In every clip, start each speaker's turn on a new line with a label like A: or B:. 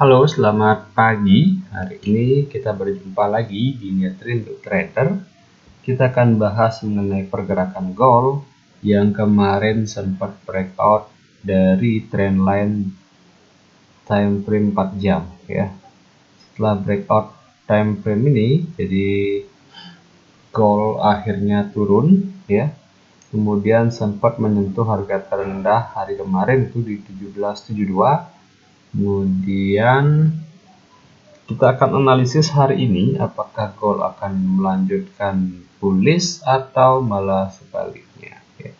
A: Halo, selamat pagi. Hari ini kita berjumpa lagi di Niatrin Trader. Kita akan bahas mengenai pergerakan gold yang kemarin sempat breakout dari trendline time frame 4 jam ya. Setelah breakout time frame ini, jadi gold akhirnya turun ya. Kemudian sempat menyentuh harga terendah hari kemarin itu di 1772. Kemudian kita akan analisis hari ini apakah gold akan melanjutkan bullish atau malah sebaliknya ya.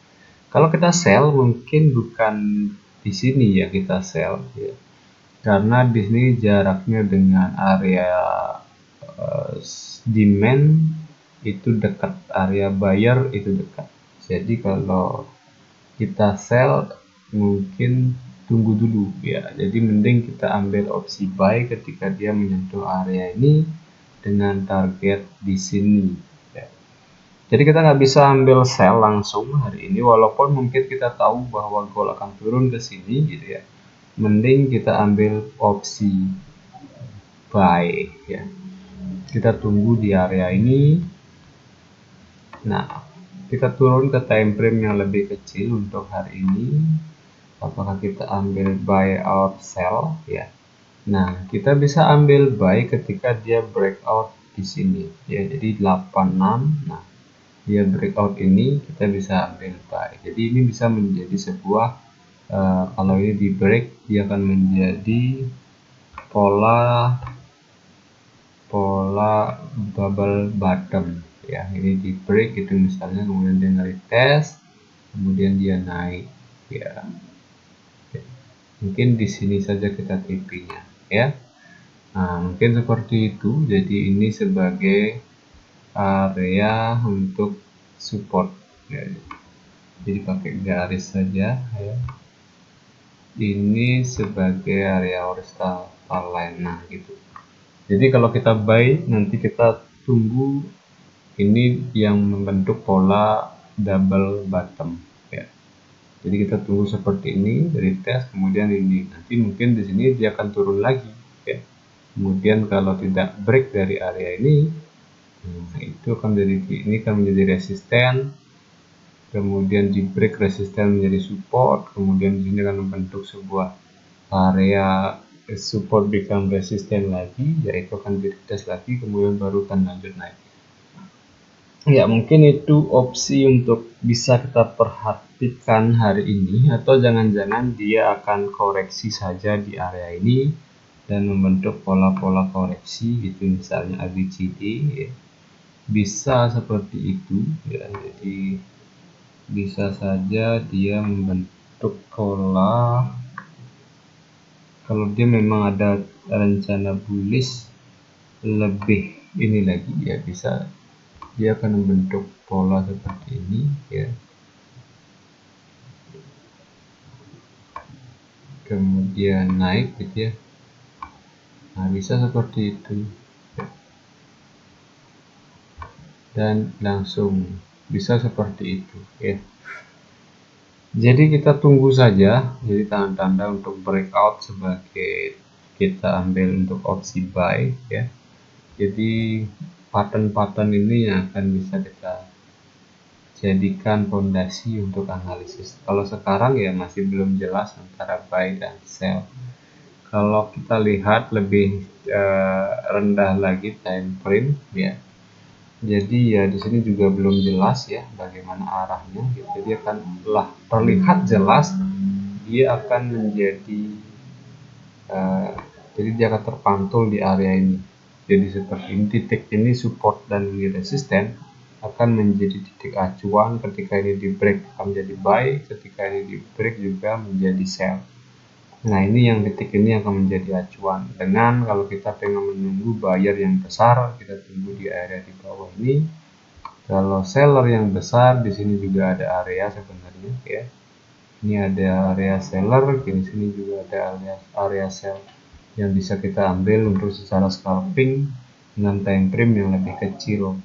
A: Kalau kita sell mungkin bukan di sini ya kita sell ya. Karena di sini jaraknya dengan area demand itu dekat, area buyer itu dekat. Jadi kalau kita sell mungkin tunggu dulu ya. Jadi mending kita ambil opsi buy ketika dia menyentuh area ini dengan target di sini ya. Jadi kita nggak bisa ambil sell langsung hari ini, walaupun mungkin kita tahu bahwa gold akan turun ke sini gitu ya. Mending kita ambil opsi buy ya. Kita tunggu di area ini. Nah, kita turun ke time frame yang lebih kecil untuk hari ini. Apakah kita ambil buy or sell ya. Nah, kita bisa ambil buy ketika dia breakout di sini ya. Jadi 86. Nah, dia breakout ini kita bisa ambil buy. Jadi ini bisa menjadi sebuah kalau ini di break dia akan menjadi pola bubble bottom ya. Ini di break itu misalnya, kemudian dia nge-retest, kemudian dia naik ya. Mungkin di sini saja kita TP-nya ya. Nah, mungkin seperti itu. Jadi ini sebagai area untuk support ya. Jadi pakai garis saja ya. Ini sebagai area horizontal line. Nah, gitu. Jadi kalau kita buy, nanti kita tunggu ini yang membentuk pola double bottom ya. Jadi kita tunggu seperti ini, retest, kemudian ini. Nanti mungkin di sini dia akan turun lagi ya. Kemudian kalau tidak break dari area ini, itu akan menjadi resisten. Kemudian di break resisten menjadi support. Kemudian di sini akan membentuk sebuah area support become resisten lagi, yaitu akan di retest lagi, kemudian baru akan lanjut naik. Ya, mungkin itu opsi untuk bisa kita perhatikan hari ini, atau jangan-jangan dia akan koreksi saja di area ini dan membentuk pola-pola koreksi gitu, misalnya ABCD ya. Bisa seperti itu ya. Jadi bisa saja dia membentuk pola, kalau dia memang ada rencana bullish lebih ini lagi ya, bisa dia akan membentuk pola seperti ini ya. Kemudian naik gitu ya. Nah, bisa seperti itu dan langsung bisa seperti itu ya. Jadi kita tunggu saja. Jadi tanda-tanda untuk breakout sebagai kita ambil untuk opsi buy ya. Jadi pattern-pattern ini yang akan bisa kita jadikan fondasi untuk analisis. Kalau sekarang ya masih belum jelas antara buy dan sell. Kalau kita lihat lebih rendah lagi time frame ya. Jadi ya di sini juga belum jelas ya bagaimana arahnya gitu. Jadi akan terlihat jelas dia akan menjadi jadi dia akan terpantul di area ini. Jadi seperti ini, titik ini support dan ini resisten akan menjadi titik acuan. Ketika ini di break akan menjadi buy, ketika ini di break juga menjadi sell. Nah, ini yang titik ini akan menjadi acuan. Dengan kalau kita pengen menunggu buyer yang besar, kita tunggu di area di bawah ini. Kalau seller yang besar, di sini juga ada area sebenarnya ya. Ini ada area seller, di sini juga ada area sell yang bisa kita ambil untuk secara scalping dengan time frame yang lebih kecil.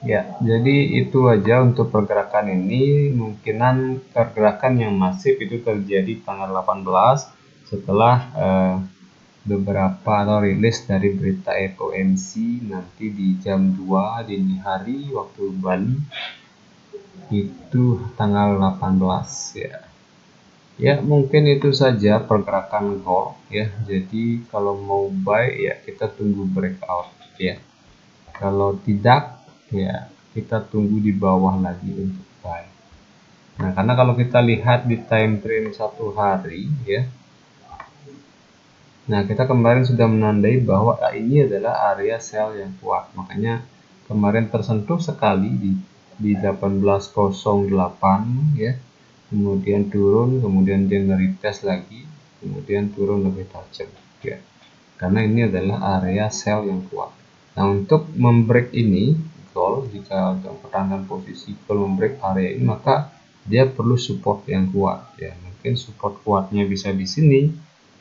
A: Ya, jadi itu aja untuk pergerakan ini. Kemungkinan pergerakan yang masif itu terjadi tanggal 18 setelah beberapa atau rilis dari berita FOMC nanti di jam 2 dini hari waktu Bali, itu tanggal 18 ya. Ya, mungkin itu saja pergerakan gold ya. Jadi kalau mau buy ya kita tunggu breakout ya. Kalau tidak ya kita tunggu di bawah lagi untuk buy. Nah, karena kalau kita lihat di time frame 1 hari ya. Nah, kita kemarin sudah menandai bahwa ini adalah area sell yang kuat. Makanya kemarin tersentuh sekali di 1808 ya. Kemudian turun, kemudian dia nge-retest lagi, kemudian turun lebih tajam ya. Karena ini adalah area sell yang kuat. Nah, untuk membreak ini gold, jika pertahanan posisi gold membreak area ini, maka dia perlu support yang kuat ya. Mungkin support kuatnya bisa di sini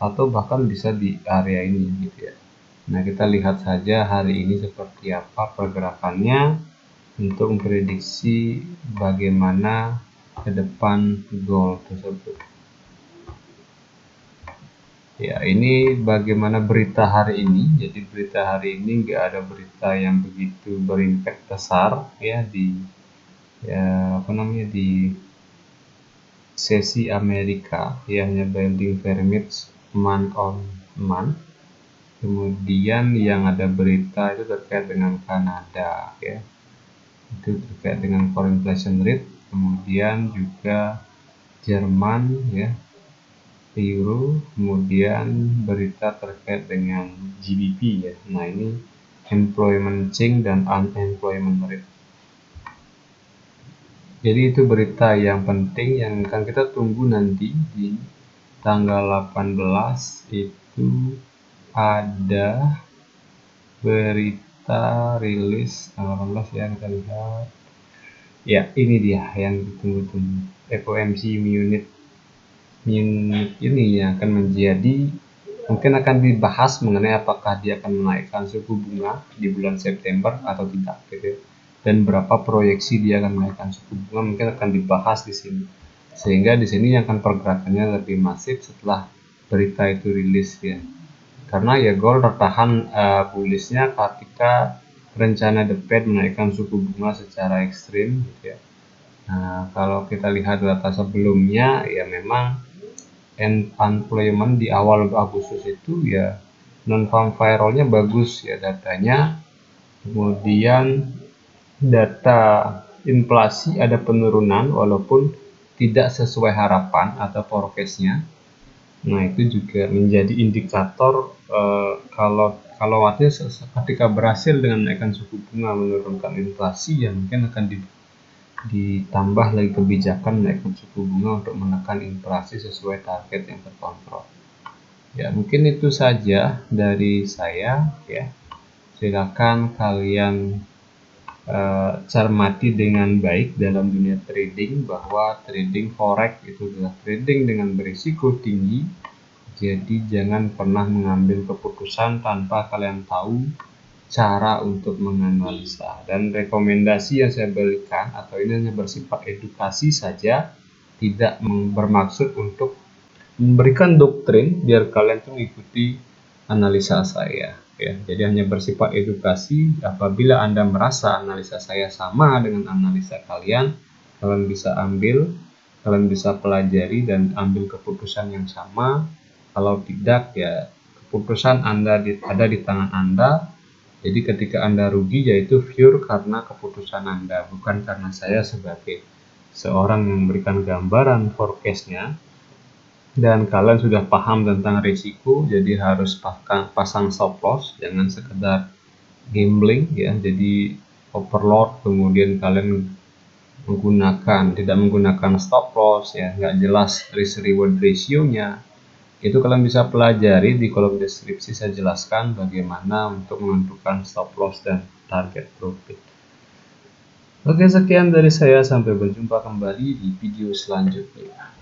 A: atau bahkan bisa di area ini gitu ya. Nah, kita lihat saja hari ini seperti apa pergerakannya untuk memprediksi bagaimana ke depan gold tersebut. Ya, ini bagaimana berita hari ini. Jadi berita hari ini nggak ada berita yang begitu berimpact besar ya di di sesi Amerika, ya, hanya buying permits month on month. Kemudian yang ada berita itu terkait dengan Kanada ya. Itu terkait dengan core inflation rate, kemudian juga Jerman ya, Euro, kemudian berita terkait dengan GDP ya. Nah, ini employment change dan unemployment rate. Jadi itu berita yang penting yang akan kita tunggu nanti di tanggal 18 itu ada berita rilis tanggal 18 ya, kita lihat. Ya, ini dia yang ditunggu-tunggu. FOMC Munich ini yang akan menjadi, mungkin akan dibahas mengenai apakah dia akan menaikkan suku bunga di bulan September atau tidak gitu. Dan berapa proyeksi dia akan menaikkan suku bunga mungkin akan dibahas di sini. Sehingga di sini yang akan pergerakannya lebih masif setelah berita itu rilis ya. Karena ya gold tertahan bullishnya ketika rencana The Fed menaikkan suku bunga secara ekstrim gitu ya. Nah, kalau kita lihat data sebelumnya ya memang unemployment di awal Agustus itu ya non-farm payroll-nya bagus ya datanya. Kemudian data inflasi ada penurunan walaupun tidak sesuai harapan atau forecast-nya. Nah, itu juga menjadi indikator kalau artinya ketika berhasil dengan menaikkan suku bunga menurunkan inflasi ya mungkin akan ditambah lagi kebijakan menaikkan suku bunga untuk menekan inflasi sesuai target yang terkontrol. Ya, mungkin itu saja dari saya ya. Silakan kalian cermati dengan baik dalam dunia trading bahwa trading forex itu adalah trading dengan berisiko tinggi. Jadi jangan pernah mengambil keputusan tanpa kalian tahu cara untuk menganalisa. Dan rekomendasi yang saya berikan atau ini hanya bersifat edukasi saja, tidak bermaksud untuk memberikan doktrin biar kalian tuh mengikuti analisa saya ya. Jadi hanya bersifat edukasi. Apabila Anda merasa analisa saya sama dengan analisa kalian bisa ambil, kalian bisa pelajari dan ambil keputusan yang sama. Kalau tidak ya keputusan Anda ada di tangan Anda. Jadi ketika Anda rugi yaitu pure karena keputusan Anda, bukan karena saya sebagai seorang yang memberikan gambaran forecast-nya. Dan kalian sudah paham tentang risiko, jadi harus pasang stop loss, jangan sekedar gambling ya. Jadi overload kemudian kalian tidak menggunakan stop loss ya, nggak jelas risk reward ratio-nya. Itu kalian bisa pelajari di kolom deskripsi, saya jelaskan bagaimana untuk menentukan stop loss dan target profit. Oke, sekian dari saya, sampai berjumpa kembali di video selanjutnya.